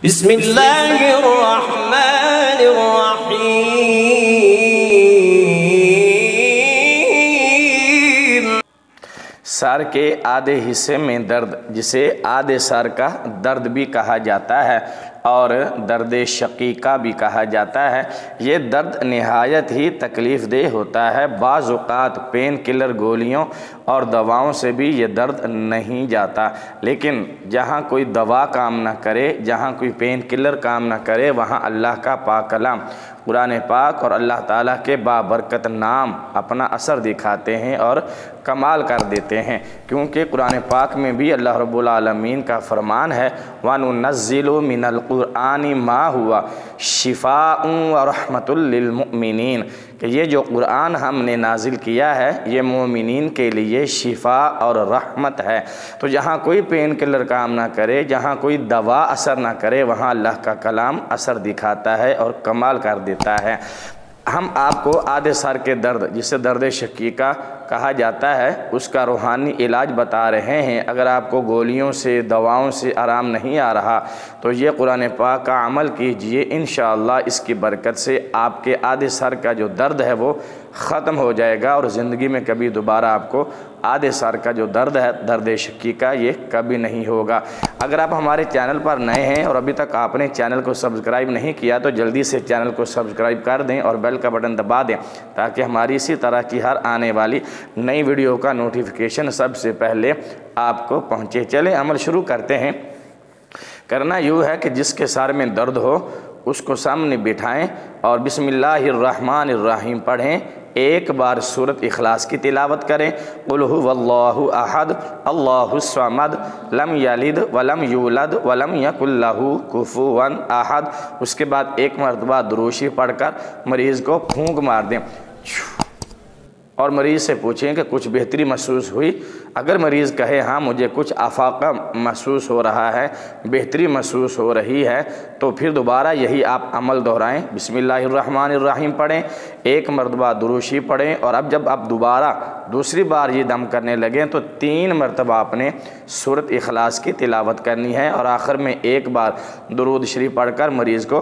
बिस्मिल्लाहिर्रहमानिर्रहीम। सर के आधे हिस्से में दर्द, जिसे आधे सर का दर्द भी कहा जाता है और दर्द शकीका भी कहा जाता है। ये दर्द नहायत ही तकलीफ़ देह होता है। बाज़ औक़ात पेन किलर गोलियों और दवाओं से भी ये दर्द नहीं जाता, लेकिन जहाँ कोई दवा काम ना करे, जहाँ कोई पेन किलर काम ना करे, वहाँ अल्लाह का पाक कलाम कुरान पाक और अल्लाह ताला के बाबरकत नाम अपना असर दिखाते हैं और कमाल कर देते हैं। क्योंकि कुरान पाक में भी अल्लाह रब्बुल आलमीन का फरमान है, वनुनज़्ज़िलु मिनल क़ुरआनि मा हुआ शिफ़ाउन व रहमतुल लिल मुमिनीन, कि ये जो कुरान हमने नाजिल किया है ये मोमिनीन के लिए शिफ़ा और रहमत है। तो जहाँ कोई पेन किलर काम ना करे, जहाँ कोई दवा असर ना करे, वहाँ अल्लाह का कलाम असर दिखाता है और कमाल कर देता है। हम आपको आधे सर के दर्द, जिसे दर्द शकीका कहा जाता है, उसका रूहानी इलाज बता रहे हैं। अगर आपको गोलियों से दवाओं से आराम नहीं आ रहा तो ये कुरान पाक का अमल कीजिए। इंशाअल्लाह इसकी बरकत से आपके आधे सर का जो दर्द है वो ख़त्म हो जाएगा और ज़िंदगी में कभी दोबारा आपको आधे सर का जो दर्द है, दर्द शकीका, ये कभी नहीं होगा। अगर आप हमारे चैनल पर नए हैं और अभी तक आपने चैनल को सब्सक्राइब नहीं किया तो जल्दी से चैनल को सब्सक्राइब कर दें और बेल का बटन दबा दें, ताकि हमारी इसी तरह की हर आने वाली नई वीडियो का नोटिफिकेशन सबसे पहले आपको पहुँचे। चलें अमल शुरू करते हैं। करना यूँ है कि जिसके सर में दर्द हो उसको सामने बिठाएं और बिस्मिल्लाहिर्रहमानिर्रहीम पढ़ें। एक बार सूरत इखलास की तिलावत करें। कुल हुवल्लाहु अहद अल्लाहुस समद लम यलिद वलम यूलद वलम यकुल लहू कुफुवन अहद। उसके बाद एक मरतबा दुरूशी पढ़कर मरीज़ को फूंक मार दें और मरीज़ से पूछें कि कुछ बेहतरी महसूस हुई। अगर मरीज़ कहे हाँ मुझे कुछ आफाका महसूस हो रहा है, बेहतरी महसूस हो रही है, तो फिर दोबारा यही आप अमल दोहराएं। बिस्मिल्लाहिर्रहमानिर्रहीम पढ़ें, एक मरतबा दुरूशी पढ़ें और अब जब आप दोबारा दूसरी बार ये दम करने लगें तो 3 मरतबा आपने सूरत इखलास की तिलावत करनी है और आखिर में एक बार दुरूद शरीफ पढ़कर मरीज़ को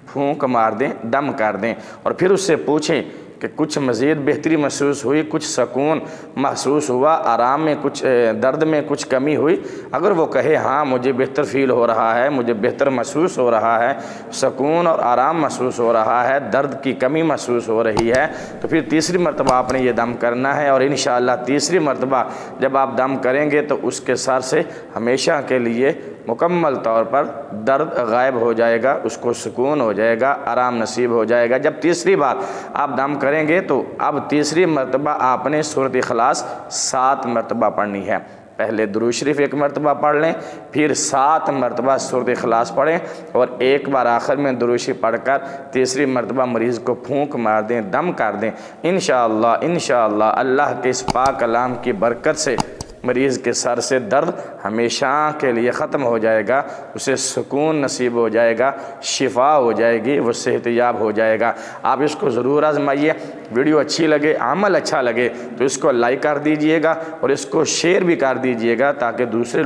फूंक मार दें, दम कर दें और फिर उससे पूछें कि कुछ मज़ीद बेहतरी महसूस हुई, कुछ सुकून महसूस हुआ, आराम में कुछ, दर्द में कुछ कमी हुई। अगर वो कहे हाँ मुझे बेहतर फ़ील हो रहा है, मुझे बेहतर महसूस हो रहा है, सुकून और आराम महसूस हो रहा है, दर्द की कमी महसूस हो रही है, तो फिर तीसरी मरतबा आपने ये दम करना है और इंशाअल्लाह तीसरी मरतबा जब आप दम करेंगे तो उसके सर से हमेशा के लिए मुकम्मल तौर पर दर्द गायब हो जाएगा, उसको सुकून हो जाएगा, आराम नसीब हो जाएगा। जब तीसरी बार आप दम करेंगे तो अब तीसरी मरतबा आपने सूरत इखलास 7 मरतबा पढ़नी है। पहले दुरूद शरीफ 1 मरतबा पढ़ लें, फिर 7 मरतबा सूरत इखलास पढ़ें और एक बार आखिर में दुरूद शरीफ पढ़कर तीसरी मरतबा मरीज़ को फूंक मार दें, दम कर दें। इंशाअल्लाह अल्लाह के इस पाक कलाम की बरकत से मरीज़ के सर से दर्द हमेशा के लिए ख़त्म हो जाएगा, उसे सुकून नसीब हो जाएगा, शिफा हो जाएगी, वो सेहतयाब हो जाएगा। आप इसको ज़रूर आजमाइए। वीडियो अच्छी लगे, अमल अच्छा लगे तो इसको लाइक कर दीजिएगा और इसको शेयर भी कर दीजिएगा, ताकि दूसरे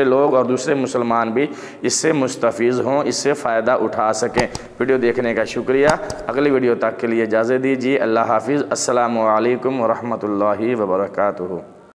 लोग और दूसरे मुसलमान भी इससे मुस्तफ़ीज़ हों, इससे फ़ायदा उठा सकें। वीडियो देखने का शुक्रिया। अगली वीडियो तक के लिए इजाज़त दीजिए। अल्लाह हाफ़िज़। अस्सलामु अलैकुम व रहमतुल्लाहि व बरकातुहू।